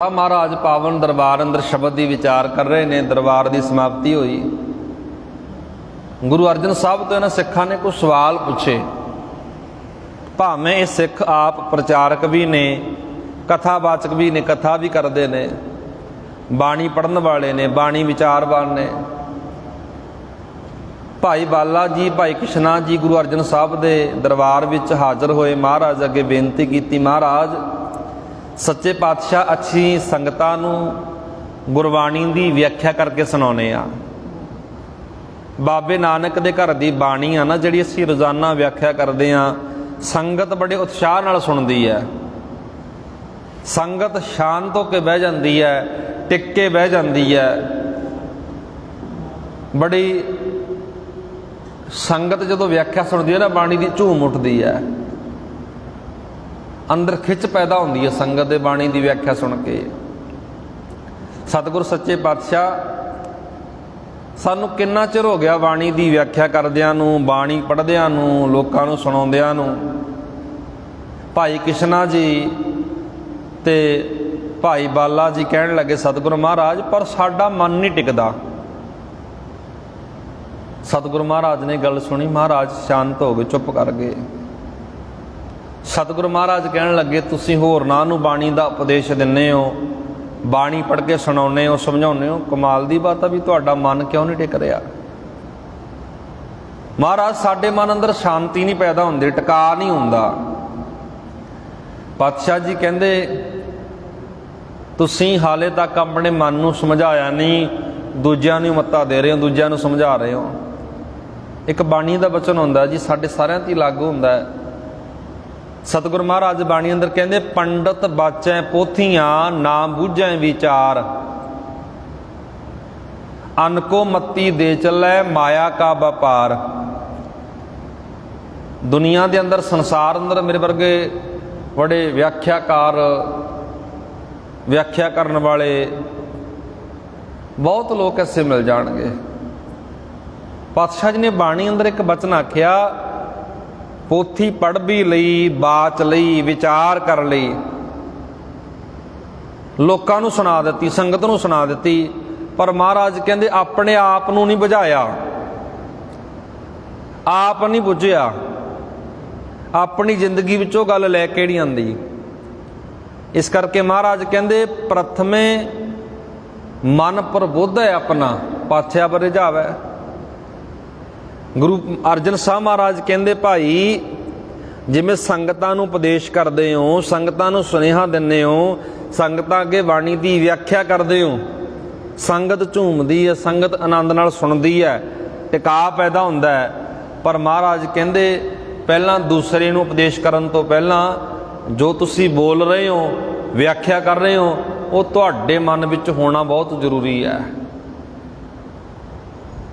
महाराज पावन दरबार अंदर शब्द की विचार कर रहे ने। दरबार की समाप्ति हुई। गुरु अर्जन साहब तो इन्होंने सिखा ने कुछ सवाल पूछे। भावें ये सिख आप प्रचारक भी ने, कथावाचक भी ने, कथा भी करते ने, बाणी पढ़न वाले ने, बाणी विचारवान ने। भाई बाला जी, भाई कृष्णा जी गुरु अर्जन साहब के दरबार में हाजिर होए। महाराज अगे बेनती की, महाराज सच्चे पातशाह अच्छी संगतां नूं गुरबाणी की व्याख्या करके सुनाने आ। बाबे नानक दे घर की बाणी आ ना जिहड़ी असीं रोज़ाना व्याख्या करते हैं, संगत बड़े उत्साह नाल सुनती है। संगत शांत होकर बह जाती है, टिक के बह जाती है। बड़ी संगत जो व्याख्या सुनती है ना बाणी की, झूम उठती है, अंदर खिच पैदा होती है संगत दे बाणी की व्याख्या सुन के। सतगुरु सच्चे पातशाह सानू किन्ना चिर हो गया बाणी की व्याख्या करदियां नूं, बाणी पढ़दियां नूं, लोकां नूं सुणाउंदियां नूं। भाई कृष्णा जी ते भाई बाला जी कहण लगे सतगुरु महाराज पर साडा मन नहीं टिकदा। सतगुरु महाराज ने गल सुनी, महाराज शांत हो गए, चुप कर गए। सतगुरु महाराज कहन लगे तुसीं होरनां नूं बाणी दा उपदेश दिंदे हो, बाणी पढ़ के सुणाउने हो, समझाउने हो, कमाल दी बात है भी तुहाडा मन क्यों नहीं टिक रहा। महाराज साडे मन अंदर शांति नहीं पैदा हुंदी, टिका नहीं हुंदा। पातशाह जी कहंदे तुसीं हाले तक अपने मन नूं समझाया नहीं, दूजिआं नूं मत्ता दे रहे हो, दूजिआं नूं समझा रहे हो। एक बाणी दा वचन हुंदा जी, साडे सारिआं ते लागू हुंदा है। सतगुरु महाराज बाणी अंदर कहते पंडित बाचै पोथियां ना बूझै विचार, अनको मत्ती दे चलै माया का व्यापार। दुनिया के अंदर संसार अंदर मेरे वर्गे बड़े व्याख्याकार, व्याख्या करने वाले बहुत लोग ऐसे मिल जाएंगे। पातशाह जी ने बाणी अंदर एक वचन आख्या, पोथी पढ़ भी लई, बाच लई, विचार कर लई, लोकां नूं सुना दित्ती, संगत नूं सुना दित्ती, पर महाराज कहंदे अपने आप नूं नहीं बुझाया, आप नहीं बुझिया, अपनी जिंदगी विचों गल लैके नहीं आंदी। इस करके महाराज कहंदे प्रथमे मन प्रबुद्ध है अपना, पाथिया पर रिझावै। गुरु अर्जन साहब महाराज कहते भाई जिमें संगतां नूं उपदेश करते हो, संगतां नूं सुनेहा दिंदे हो, संगतां अगे बाणी की व्याख्या करते हो, संगत झूमदी है, संगत आनंद नाल सुनदी है, टिका पैदा हुंदा है। पर महाराज कहते पहला दूसरे नूं उपदेश करन तो पहला जो तुसी बोल रहे हो, व्याख्या कर रहे हो, वो तुहाडे मन विच होना बहुत जरूरी है।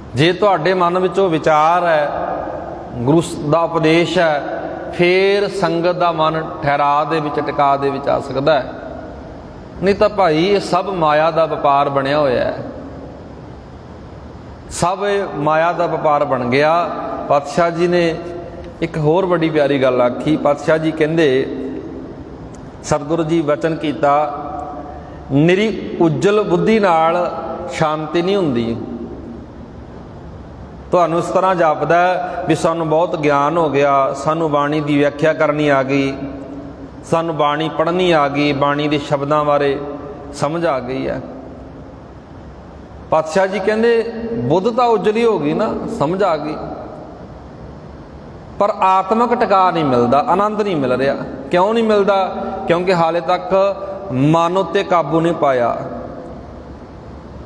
जे तुहाडे मन विचों विचार है, गुरु दा उपदेश है, फिर संगत दा मन ठहरा दे विच, टिका दे विच आ सकदा है। नहीं तो भाई ये सब माया दा व्यापार बनिया होया है, सब माया दा व्यापार बन गया। पातशाह जी ने एक होर बड़ी प्यारी गल आखी। पातशाह जी कहंदे सतगुरु जी वचन कीता, निरी उज्जल बुद्धि नाल शांति नहीं हुंदी। तुहानूं इस तरह जापदा भी सानू बहुत ज्ञान हो गया, सानू बाणी की व्याख्या करनी आ गई, सानू बाणी पढ़नी आ गई, बाणी के शब्दों बारे समझ आ गई है। पातशाह जी कहंदे बुद्ध तो उजली हो गई ना, समझ आ गई, पर आत्मक टिका नहीं मिलता, आनंद नहीं मिल रहा। क्यों नहीं मिलता? क्योंकि हाले तक मन उत्ते काबू नहीं पाया।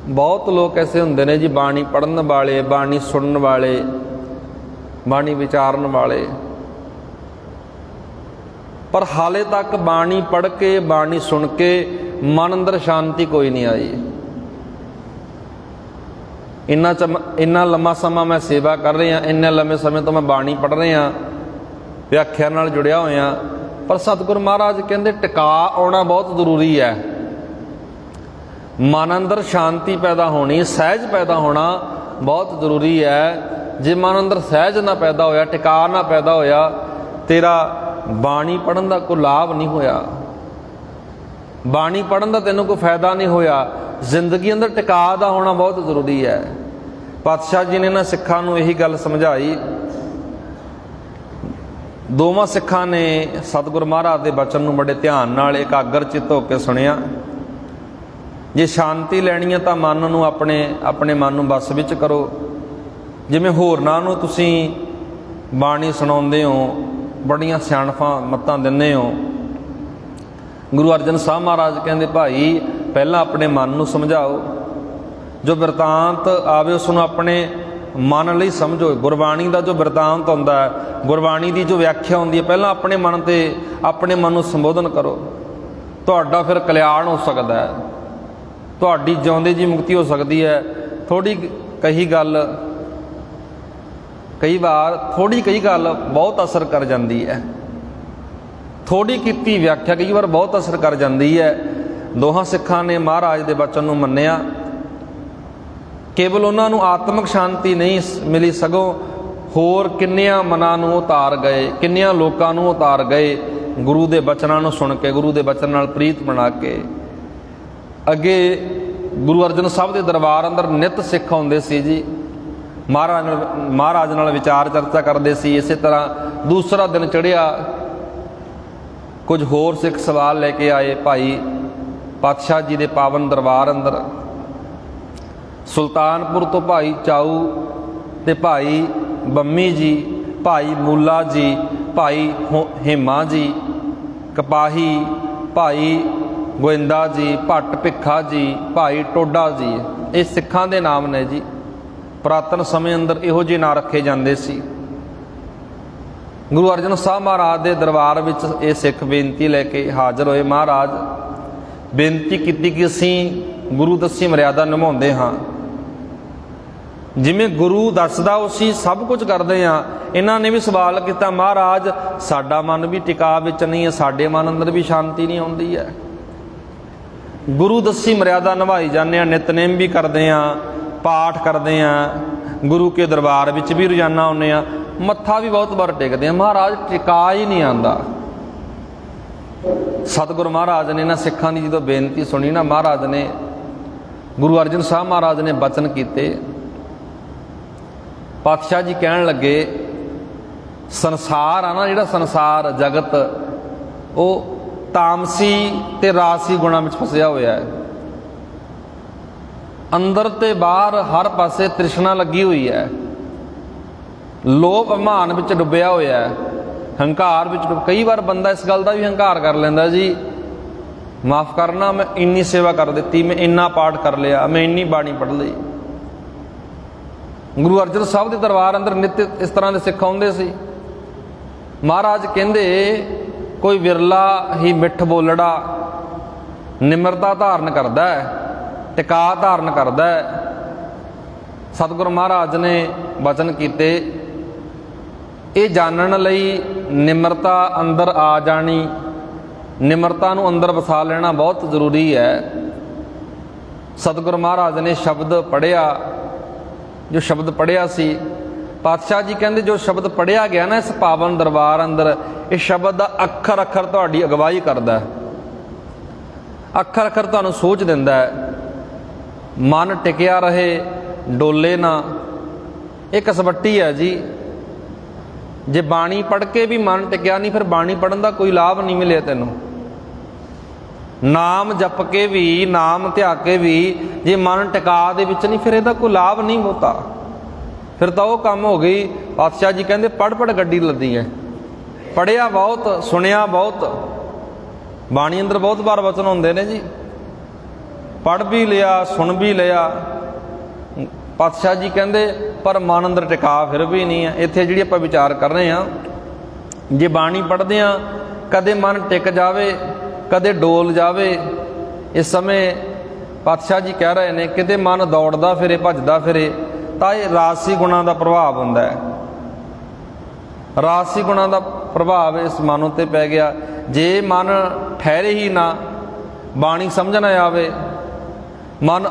बहुत लोग ऐसे होंदे ने जी, बाणी पढ़न वाले, बाणी सुनन वाले, बाणी विचारन वाले, पर हाले तक बाणी पढ़ के, बाणी सुन के मन अंदर शांति कोई नहीं आई। इन्ना लम्मा समा मैं सेवा कर रहा, इन्ने लम्बे समय तो मैं बाणी पढ़ रहा, व्याख्या नाल जुड़िया होया, पर सतगुरु महाराज कहंदे टिका आना बहुत जरूरी है। मन अंदर शांति पैदा होनी, सहज पैदा होना बहुत जरूरी है। जे मन अंदर सहज ना पैदा होया, टिका ना पैदा होया, तेरा बाणी पढ़न का कोई लाभ नहीं होया। ਬਾਣੀ ਪੜ੍ਹਨ ਦਾ ਤੈਨੂੰ ਕੋਈ ਫਾਇਦਾ ਨਹੀਂ ਹੋਇਆ। ਜ਼ਿੰਦਗੀ ਅੰਦਰ ਟਿਕਾ ਦਾ ਹੋਣਾ ਬਹੁਤ ਜ਼ਰੂਰੀ ਹੈ। ਪਾਤਸ਼ਾਹ ਜੀ ਨੇ ਇਹਨਾਂ ਸਿੱਖਾਂ ਨੂੰ ਇਹੀ ਗੱਲ ਸਮਝਾਈ। ਦੋਵਾਂ ਸਿੱਖਾਂ ਨੇ ਸਤਿਗੁਰ ਮਹਾਰਾਜ ਦੇ ਬਚਨ ਨੂੰ ਬੜੇ ਧਿਆਨ ਨਾਲ ਇਕਾਗਰ ਚਿੱਤ ਹੋ ਕੇ ਸੁਣਿਆ। ਜੇ ਸ਼ਾਂਤੀ ਲੈਣੀ ਹੈ ਤਾਂ ਮਨ ਨੂੰ ਆਪਣੇ ਮਨ ਨੂੰ ਵੱਸ ਵਿੱਚ ਕਰੋ। ਜਿਵੇਂ ਹੋਰਨਾਂ ਨੂੰ ਤੁਸੀਂ ਬਾਣੀ ਸੁਣਾਉਂਦੇ ਹੋ, ਬੜੀਆਂ ਸਿਆਣਪਾਂ ਮੱਤਾਂ ਦਿੰਦੇ ਹੋ, ਗੁਰੂ ਅਰਜਨ ਸਾਹਿਬ ਮਹਾਰਾਜ ਕਹਿੰਦੇ ਭਾਈ ਪਹਿਲਾਂ ਆਪਣੇ ਮਨ ਨੂੰ ਸਮਝਾਓ। ਜੋ ਬਿਰਤਾਂਤ ਆਵੇ ਉਸ ਨੂੰ ਆਪਣੇ ਮਨ ਲਈ ਸਮਝੋ। ਗੁਰਬਾਣੀ ਦਾ ਜੋ ਬਿਰਤਾਂਤ ਹੁੰਦਾ ਹੈ, ਗੁਰਬਾਣੀ ਦੀ ਜੋ ਵਿਆਖਿਆ ਹੁੰਦੀ ਹੈ, ਪਹਿਲਾਂ ਆਪਣੇ ਮਨ ਤੇ ਆਪਣੇ ਮਨ ਨੂੰ ਸੰਬੋਧਨ ਕਰੋ। ਤੁਹਾਡਾ ਫਿਰ ਕਲਿਆਣ ਹੋ ਸਕਦਾ ਹੈ, ਤੁਹਾਡੀ ਜਿਉਂਦੇ ਜੀ ਮੁਕਤੀ ਹੋ ਸਕਦੀ ਹੈ। ਥੋੜ੍ਹੀ ਕਹੀ ਗੱਲ ਕਈ ਗੱਲ ਬਹੁਤ ਅਸਰ ਕਰ ਜਾਂਦੀ ਹੈ। ਥੋੜ੍ਹੀ ਕੀਤੀ ਵਿਆਖਿਆ ਕਈ ਵਾਰ ਬਹੁਤ ਅਸਰ ਕਰ ਜਾਂਦੀ ਹੈ। ਦੋਹਾਂ ਸਿੱਖਾਂ ਨੇ ਮਹਾਰਾਜ ਦੇ ਬਚਨ ਨੂੰ ਮੰਨਿਆ। ਕੇਵਲ ਉਹਨਾਂ ਨੂੰ ਆਤਮਿਕ ਸ਼ਾਂਤੀ ਨਹੀਂ ਮਿਲੀ, ਸਗੋਂ ਹੋਰ ਕਿੰਨਿਆਂ ਮਨਾਂ ਨੂੰ ਉਤਾਰ ਗਏ, ਕਿੰਨਿਆਂ ਲੋਕਾਂ ਨੂੰ ਉਤਾਰ ਗਏ ਗੁਰੂ ਦੇ ਬਚਨਾਂ ਨੂੰ ਸੁਣ ਕੇ, ਗੁਰੂ ਦੇ ਬਚਨ ਨਾਲ ਪ੍ਰੀਤ ਬਣਾ ਕੇ। ਅੱਗੇ ਗੁਰੂ ਅਰਜਨ ਸਾਹਿਬ ਦੇ ਦਰਬਾਰ ਅੰਦਰ ਨਿੱਤ ਸਿੱਖ ਆਉਂਦੇ ਸੀ ਜੀ, ਮਹਾਰਾਜ ਨਾਲ ਵਿਚਾਰ ਚਰਚਾ ਕਰਦੇ ਸੀ। ਇਸੇ ਤਰ੍ਹਾਂ ਦੂਸਰਾ ਦਿਨ ਚੜ੍ਹਿਆ, ਕੁਝ ਹੋਰ ਸਿੱਖ ਸਵਾਲ ਲੈ ਕੇ ਆਏ। ਭਾਈ ਪਾਤਸ਼ਾਹ ਜੀ ਦੇ ਪਾਵਨ ਦਰਬਾਰ ਅੰਦਰ ਸੁਲਤਾਨਪੁਰ ਤੋਂ ਭਾਈ ਚਾਊ ਤੇ ਭਾਈ ਬੰਮੀ ਜੀ, ਭਾਈ ਮੂਲਾ ਜੀ, ਭਾਈ ਹੇਮਾ ਜੀ, ਕਪਾਹੀ, ਭਾਈ ਗੋਇੰਦਾ ਜੀ, ਭੱਟ ਭਿੱਖਾ ਜੀ, ਭਾਈ ਟੋਡਾ ਜੀ, ਇਹ ਸਿੱਖਾਂ ਦੇ ਨਾਮ ਨੇ ਜੀ। ਪੁਰਾਤਨ ਸਮੇਂ ਅੰਦਰ ਇਹੋ ਜਿਹੇ ਨਾਂ ਰੱਖੇ ਜਾਂਦੇ ਸੀ। ਗੁਰੂ ਅਰਜਨ ਸਾਹਿਬ ਮਹਾਰਾਜ ਦੇ ਦਰਬਾਰ ਵਿੱਚ ਇਹ ਸਿੱਖ ਬੇਨਤੀ ਲੈ ਕੇ ਹਾਜ਼ਰ ਹੋਏ। ਮਹਾਰਾਜ ਬੇਨਤੀ ਕੀਤੀ ਕਿ ਅਸੀਂ ਗੁਰੂ ਦੱਸੀ ਮਰਿਆਦਾ ਨਿਭਾਉਂਦੇ ਹਾਂ, ਜਿਵੇਂ ਗੁਰੂ ਦੱਸਦਾ ਅਸੀਂ ਸਭ ਕੁਝ ਕਰਦੇ ਹਾਂ। ਇਹਨਾਂ ਨੇ ਵੀ ਸਵਾਲ ਕੀਤਾ, ਮਹਾਰਾਜ ਸਾਡਾ ਮਨ ਵੀ ਟਿਕਾ ਵਿੱਚ ਨਹੀਂ ਹੈ, ਸਾਡੇ ਮਨ ਅੰਦਰ ਵੀ ਸ਼ਾਂਤੀ ਨਹੀਂ ਆਉਂਦੀ ਹੈ। ਗੁਰੂ ਦੱਸੀ ਮਰਿਆਦਾ ਨਿਭਾਈ ਜਾਂਦੇ ਹਾਂ, ਨਿਤਨੇਮ ਵੀ ਕਰਦੇ ਹਾਂ, ਪਾਠ ਕਰਦੇ ਹਾਂ, ਗੁਰੂ ਕੇ ਦਰਬਾਰ ਵਿੱਚ ਵੀ ਰੋਜ਼ਾਨਾ ਆਉਂਦੇ ਹਾਂ, ਮੱਥਾ ਵੀ ਬਹੁਤ ਵਾਰ ਟੇਕਦੇ ਹਾਂ, ਮਹਾਰਾਜ ਟਿਕਾ ਹੀ ਨਹੀਂ ਆਉਂਦਾ। ਸਤਿਗੁਰੂ ਮਹਾਰਾਜ ਨੇ ਇਹਨਾਂ ਸਿੱਖਾਂ ਦੀ ਜਦੋਂ ਬੇਨਤੀ ਸੁਣੀ ਨਾ, ਮਹਾਰਾਜ ਨੇ ਗੁਰੂ ਅਰਜਨ ਸਾਹਿਬ ਮਹਾਰਾਜ ਨੇ ਬਚਨ ਕੀਤੇ। ਪਾਤਸ਼ਾਹ ਜੀ ਕਹਿਣ ਲੱਗੇ, ਸੰਸਾਰ ਆ ਨਾ, ਜਿਹੜਾ ਸੰਸਾਰ ਜਗਤ, ਉਹ ਤਾਮਸੀ ਤੇ ਰਾਜਸੀ ਗੁਣਾਂ ਵਿੱਚ ਫਸਿਆ ਹੋਇਆ ਹੈ। ਅੰਦਰ ਤੇ ਬਾਹਰ ਹਰ ਪਾਸੇ ਤ੍ਰਿਸ਼ਨਾ ਲੱਗੀ ਹੋਈ ਹੈ। ਲੋਭ ਅਭਿਮਾਨ ਵਿੱਚ ਡੁੱਬਿਆ ਹੋਇਆ ਹੈ, ਹੰਕਾਰ ਵਿੱਚ ਕਈ ਵਾਰ ਬੰਦਾ ਇਸ ਗੱਲ ਦਾ ਵੀ ਹੰਕਾਰ ਕਰ ਲੈਂਦਾ ਜੀ, ਮਾਫ ਕਰਨਾ, ਮੈਂ ਇੰਨੀ ਸੇਵਾ ਕਰ ਦਿੱਤੀ, ਮੈਂ ਇੰਨਾ ਪਾਠ ਕਰ ਲਿਆ, ਮੈਂ ਇੰਨੀ ਬਾਣੀ ਪੜ੍ਹ ਲਈ। ਗੁਰੂ ਅਰਜਨ ਸਾਹਿਬ ਦੇ ਦਰਬਾਰ ਅੰਦਰ ਨਿੱਤ ਇਸ ਤਰ੍ਹਾਂ ਦੇ ਸਿੱਖ ਆਉਂਦੇ ਸੀ। ਮਹਾਰਾਜ ਕਹਿੰਦੇ ਕੋਈ ਵਿਰਲਾ ਹੀ ਮਿੱਠ ਬੋਲੜਾ ਨਿਮਰਤਾ ਧਾਰਨ ਕਰਦਾ ਹੈ, ਟਿਕਾ ਧਾਰਨ ਕਰਦਾ ਹੈ। ਸਤਿਗੁਰੂ ਮਹਾਰਾਜ ਨੇ ਬਚਨ ਕੀਤੇ, ਇਹ ਜਾਣਨ ਲਈ ਨਿਮਰਤਾ ਅੰਦਰ ਆ ਜਾਣੀ, ਨਿਮਰਤਾ ਨੂੰ ਅੰਦਰ ਵਸਾ ਲੈਣਾ ਬਹੁਤ ਜ਼ਰੂਰੀ ਹੈ। ਸਤਿਗੁਰੂ ਮਹਾਰਾਜ ਨੇ ਸ਼ਬਦ ਪੜ੍ਹਿਆ, ਜੋ ਸ਼ਬਦ ਪੜ੍ਹਿਆ ਸੀ, ਪਾਤਸ਼ਾਹ ਜੀ ਕਹਿੰਦੇ ਜੋ ਸ਼ਬਦ ਪੜ੍ਹਿਆ ਗਿਆ ਨਾ ਇਸ ਪਾਵਨ ਦਰਬਾਰ ਅੰਦਰ, ਇਹ ਸ਼ਬਦ ਦਾ ਅੱਖਰ ਅੱਖਰ ਤੁਹਾਡੀ ਅਗਵਾਈ ਕਰਦਾ ਹੈ, ਅੱਖਰ ਅੱਖਰ ਤੁਹਾਨੂੰ ਸੋਚ ਦਿੰਦਾ ਹੈ। ਮਨ ਟਿਕਿਆ ਰਹੇ, ਡੋਲੇ ਨਾ। ਇਹ ਕਸਵੱਟੀ ਹੈ ਜੀ। ਜੇ ਬਾਣੀ ਪੜ੍ਹ ਕੇ ਵੀ ਮਨ ਟਿਕਿਆ ਨਹੀਂ, ਫਿਰ ਬਾਣੀ ਪੜ੍ਹਨ ਦਾ ਕੋਈ ਲਾਭ ਨਹੀਂ ਮਿਲਿਆ ਤੈਨੂੰ। ਨਾਮ ਜਪ ਕੇ ਵੀ, ਨਾਮ ਧਿਆ ਕੇ ਵੀ ਜੇ ਮਨ ਟਿਕਾ ਦੇ ਵਿੱਚ ਨਹੀਂ, ਫਿਰ ਇਹਦਾ ਕੋਈ ਲਾਭ ਨਹੀਂ ਹੁੰਦਾ। ਫਿਰ ਤਾਂ ਉਹ ਕੰਮ ਹੋ ਗਈ। ਪਾਤਸ਼ਾਹ ਜੀ ਕਹਿੰਦੇ ਪੜ੍ਹ ਪੜ੍ਹ ਗੱਡੀ ਲੱਦੀ ਹੈ। ਪੜ੍ਹਿਆ ਬਹੁਤ, ਸੁਣਿਆ ਬਹੁਤ, ਬਾਣੀ ਅੰਦਰ ਬਹੁਤ ਵਾਰ ਵਚਨ ਹੁੰਦੇ ਨੇ ਜੀ, ਪੜ੍ਹ ਵੀ ਲਿਆ, ਸੁਣ ਵੀ ਲਿਆ। ਪਾਤਸ਼ਾਹ ਜੀ ਕਹਿੰਦੇ ਪਰ ਮਨ ਅੰਦਰ ਟਿਕਾ ਫਿਰ ਵੀ ਨਹੀਂ ਹੈ। ਇੱਥੇ ਜਿਹੜੀ ਆਪਾਂ ਵਿਚਾਰ ਕਰ ਰਹੇ ਹਾਂ, ਜੇ ਬਾਣੀ ਪੜ੍ਹਦੇ ਹਾਂ ਕਦੇ ਮਨ ਟਿਕ ਜਾਵੇ, ਕਦੇ ਡੋਲ ਜਾਵੇ। ਇਸ ਸਮੇਂ ਪਾਤਸ਼ਾਹ ਜੀ ਕਹਿ ਰਹੇ ਨੇ ਕਿਤੇ ਮਨ ਦੌੜਦਾ ਫਿਰੇ, ਭੱਜਦਾ ਫਿਰੇ, ਤਾਂ ਇਹ ਰਾਜਸੀ ਗੁਣਾਂ ਦਾ ਪ੍ਰਭਾਵ ਹੁੰਦਾ ਹੈ। ਰਾਜਸੀ ਗੁਣਾਂ ਦਾ ਪ੍ਰਭਾਵ ਇਸ ਮਨ ਉੱਤੇ ਪੈ ਗਿਆ। ਜੇ ਮਨ ਠਹਿਰੇ ਹੀ ਨਾ, ਬਾਣੀ ਸਮਝ ਨਾ ਆਵੇ, ਮਨ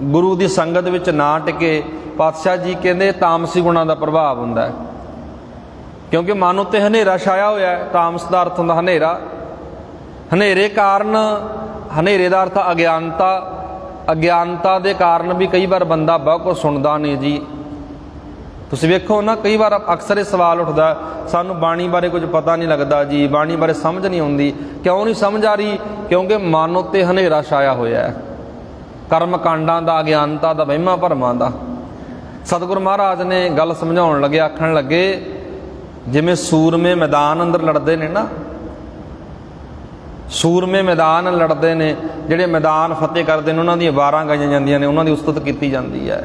ਗੁਰੂ ਦੀ ਸੰਗਤ ਵਿੱਚ ਨਾ ਟਿਕੇ, ਪਾਤਸ਼ਾਹ ਜੀ ਕਹਿੰਦੇ ਤਾਮਸੀ ਗੁਣਾਂ ਦਾ ਪ੍ਰਭਾਵ ਹੁੰਦਾ ਹੈ। ਕਿਉਂਕਿ ਮਨ ਉੱਤੇ ਹਨੇਰਾ ਛਾਇਆ ਹੋਇਆ ਹੈ। ਤਾਮਸ ਦਾ ਅਰਥ ਹੁੰਦਾ ਹਨੇਰਾ। ਹਨੇਰੇ ਕਾਰਨ, ਹਨੇਰੇ ਦਾ ਅਰਥ ਅਗਿਆਨਤਾ, ਅਗਿਆਨਤਾ ਦੇ ਕਾਰਨ ਵੀ ਕਈ ਵਾਰ ਬੰਦਾ ਬਹੁਤ ਕੁਝ ਸੁਣਦਾ ਨਹੀਂ ਜੀ। ਤੁਸੀਂ ਵੇਖੋ ਨਾ, ਕਈ ਵਾਰ ਅਕਸਰ ਇਹ ਸਵਾਲ ਉੱਠਦਾ, ਸਾਨੂੰ ਬਾਣੀ ਬਾਰੇ ਕੁਝ ਪਤਾ ਨਹੀਂ ਲੱਗਦਾ ਜੀ, ਬਾਣੀ ਬਾਰੇ ਸਮਝ ਨਹੀਂ ਆਉਂਦੀ। ਕਿਉਂ ਨਹੀਂ ਸਮਝ ਆ ਰਹੀ? ਕਿਉਂਕਿ ਮਨ ਉੱਤੇ ਹਨੇਰਾ ਛਾਇਆ ਹੋਇਆ ਹੈ, ਕਰਮ ਕਾਂਡਾਂ ਦਾ, ਅਗਿਆਨਤਾ ਦਾ, ਵਹਿਮਾਂ ਭਰਮਾਂ ਦਾ। ਸਤਿਗੁਰੂ ਮਹਾਰਾਜ ਨੇ ਗੱਲ ਸਮਝਾਉਣ ਲੱਗੇ, ਆਖਣ ਲੱਗੇ, ਜਿਵੇਂ ਸੂਰਮੇ ਮੈਦਾਨ ਅੰਦਰ ਲੜਦੇ ਨੇ ਨਾ, ਸੂਰਮੇ ਮੈਦਾਨ ਲੜਦੇ ਨੇ, ਜਿਹੜੇ ਮੈਦਾਨ ਫਤਿਹ ਕਰਦੇ ਨੇ ਉਹਨਾਂ ਦੀਆਂ ਵਾਰਾਂ ਗਾਈਆਂ ਜਾਂਦੀਆਂ ਨੇ, ਉਹਨਾਂ ਦੀ ਉਸਤਤ ਕੀਤੀ ਜਾਂਦੀ ਹੈ।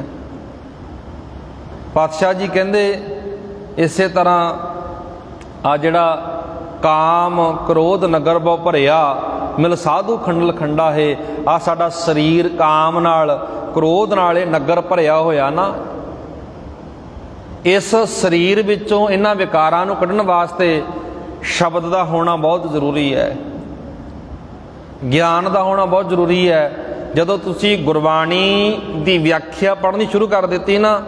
ਪਾਤਸ਼ਾਹ ਜੀ ਕਹਿੰਦੇ ਇਸੇ ਤਰ੍ਹਾਂ ਆ ਜਿਹੜਾ ਕਾਮ ਕ੍ਰੋਧ ਨਗਰ ਬਹੁ ਭਰਿਆ, ਮਿਲ ਸਾਧੂ ਖੰਡਲ ਖੰਡਾ ਹੈ। ਆ ਸਾਡਾ ਸਰੀਰ ਕਾਮ ਨਾਲ, ਕ੍ਰੋਧ ਨਾਲ ਇਹ ਨਗਰ ਭਰਿਆ ਹੋਇਆ ਨਾ, ਇਸ ਸਰੀਰ ਵਿੱਚੋਂ ਇਹਨਾਂ ਵਿਕਾਰਾਂ ਨੂੰ ਕੱਢਣ ਵਾਸਤੇ ਸ਼ਬਦ ਦਾ ਹੋਣਾ ਬਹੁਤ ਜ਼ਰੂਰੀ ਹੈ, ਗਿਆਨ ਦਾ ਹੋਣਾ ਬਹੁਤ ਜ਼ਰੂਰੀ ਹੈ। ਜਦੋਂ ਤੁਸੀਂ ਗੁਰਬਾਣੀ ਦੀ ਵਿਆਖਿਆ ਪੜ੍ਹਨੀ ਸ਼ੁਰੂ ਕਰ ਦਿੱਤੀ ਨਾ,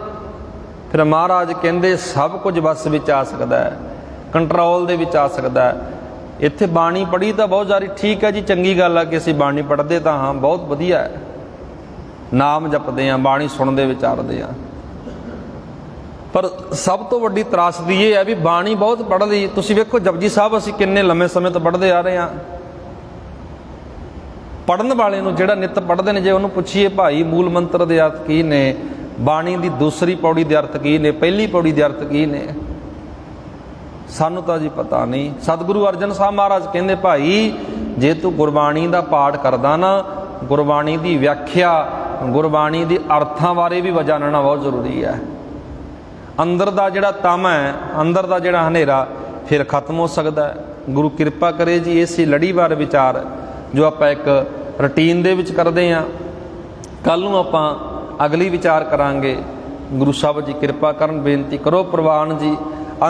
ਫਿਰ ਮਹਾਰਾਜ ਕਹਿੰਦੇ ਸਭ ਕੁਝ ਵੱਸ ਵਿੱਚ ਆ ਸਕਦਾ ਹੈ, ਕੰਟਰੋਲ ਦੇ ਵਿੱਚ ਆ ਸਕਦਾ ਹੈ। ਇੱਥੇ ਬਾਣੀ ਪੜ੍ਹੀ ਤਾਂ ਬਹੁਤ ਸਾਰੀ, ਠੀਕ ਹੈ ਜੀ, ਚੰਗੀ ਗੱਲ ਹੈ ਕਿ ਅਸੀਂ ਬਾਣੀ ਪੜ੍ਹਦੇ ਤਾਂ ਹਾਂ, ਬਹੁਤ ਵਧੀਆ ਹੈ, ਨਾਮ ਜਪਦੇ ਹਾਂ, ਬਾਣੀ ਸੁਣਦੇ ਵਿਚਾਰਦੇ ਹਾਂ। ਪਰ ਸਭ ਤੋਂ ਵੱਡੀ ਤਰਾਸਦੀ ਇਹ ਹੈ ਵੀ ਬਾਣੀ ਬਹੁਤ ਪੜ੍ਹ ਲਈ। ਤੁਸੀਂ ਵੇਖੋ ਜਪਜੀ ਸਾਹਿਬ ਅਸੀਂ ਕਿੰਨੇ ਲੰਮੇ ਸਮੇਂ ਤੋਂ ਪੜ੍ਹਦੇ ਆ ਰਹੇ ਹਾਂ। ਪੜ੍ਹਨ ਵਾਲੇ ਨੂੰ, ਜਿਹੜਾ ਨਿੱਤ ਪੜ੍ਹਦੇ ਨੇ, ਜੇ ਉਹਨੂੰ ਪੁੱਛੀਏ ਭਾਈ ਮੂਲ ਮੰਤਰ ਦੇ ਅਰਥ ਕੀ ਨੇ, ਬਾਣੀ ਦੀ ਦੂਸਰੀ ਪੌੜੀ ਦੇ ਅਰਥ ਕੀ ਨੇ, ਪਹਿਲੀ ਪੌੜੀ ਦੇ ਅਰਥ ਕੀ ਨੇ, ਸਾਨੂੰ ਤਾਂ ਜੀ ਪਤਾ ਨਹੀਂ। ਸਤਿਗੁਰੂ ਅਰਜਨ ਸਾਹਿਬ ਮਹਾਰਾਜ ਕਹਿੰਦੇ, ਭਾਈ ਜੇ ਤੂੰ ਗੁਰਬਾਣੀ ਦਾ ਪਾਠ ਕਰਦਾ ਨਾ, ਗੁਰਬਾਣੀ ਦੀ ਵਿਆਖਿਆ, ਗੁਰਬਾਣੀ ਦੇ ਅਰਥਾਂ ਬਾਰੇ ਵੀ ਜਾਣਨਾ ਬਹੁਤ ਜ਼ਰੂਰੀ ਹੈ। ਅੰਦਰ ਦਾ ਜਿਹੜਾ ਤਮ ਹੈ, ਅੰਦਰ ਦਾ ਜਿਹੜਾ ਹਨੇਰਾ, ਫਿਰ ਖਤਮ ਹੋ ਸਕਦਾ ਹੈ। ਗੁਰੂ ਕਿਰਪਾ ਕਰੇ ਜੀ, ਇਸੇ ਲੜੀਵਾਰ ਵਿਚਾਰ ਜੋ ਆਪਾਂ ਇੱਕ ਰੂਟੀਨ ਦੇ ਵਿੱਚ ਕਰਦੇ ਹਾਂ, ਕੱਲ੍ਹ ਨੂੰ ਆਪਾਂ ਅਗਲੀ ਵਿਚਾਰ ਕਰਾਂਗੇ। ਗੁਰੂ ਸਾਹਿਬ ਜੀ ਕਿਰਪਾ ਕਰਨ, ਬੇਨਤੀ ਕਰੋ ਪ੍ਰਵਾਨ ਜੀ।